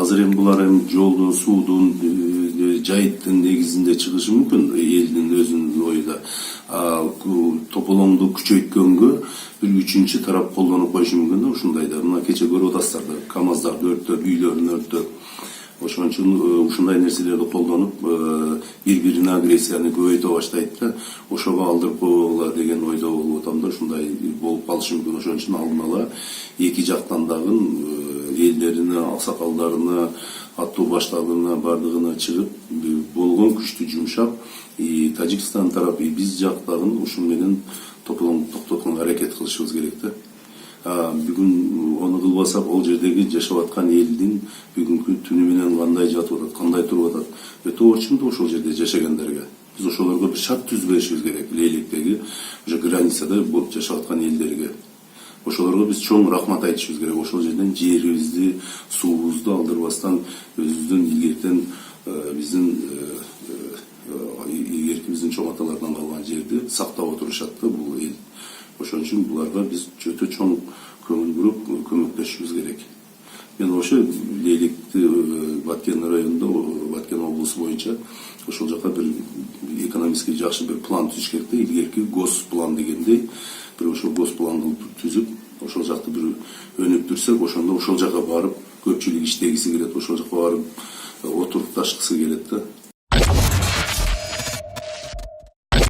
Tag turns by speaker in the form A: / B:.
A: азыр эми булар эми жолдун, суудун, жайыттын негизинде чыгышы мүмкүн элдин өзүнүн оюда. Тополоңду күчөйткөнгө бир үчүнчү тарап колдонуп коюшу мүмкүн да ушундайда. Мына кече көрүп атасыздар да, КАМАЗдарды өрттөп, үйлөрүн өрттөп. Ошон үчүн ушундай нерселерди колдонуп, бири-бирине агрессияны көбөйтө баштайт да, ошого алдырып койгула деген ойдо болуп атам да, ушундай болуп калышы мүмкүн. Ошон үчүн алдын ала эки жактан дагы элдерине, аксакалдарына, аттуу башталарына бардыгына чыгып, болгон күчтү жумшап, Тажикстан тарапы биз жак дагы ушун менен тополоңду токтотконго аракет кылышыбыз керек да. Бүгүн ону кылбасак, ол жердеги жашап аткан элдин бүгүнкү түнү менен кандай жатып атат, кандай туруп атат, өтө орчун да ошол жерде жашагандерге. Биз ошолорго бир шарт түзүп беришибиз керек, Лейлектеги уже границада жашап аткан элдерге. Ошолорго биз чоң рахмат айтышыбыз керек. Ошол жерден жерибизди, суубузду алдырбастан, өзүбүздүн илгертен биздин эркибиздин чоң аталардан калган жерди сактап отурушат да бул эл. Ошон үчүн буларга биз өтө чоң көңүл буруп көмөктөшүбүз керек. Мен ошо Лейлекти Баткен районунда, Баткен облусу боюнча ошол жака бир экономический жакшы бир план түзүш керек да, илгерки госплан дегендей, бир ошол госпланды түзүп, ошол жакты бир өнүктүрсөк, ошондо ошол жака барып көпчүлүк иштегиси келет, ошол жака барып отуруп ташкысы келет да.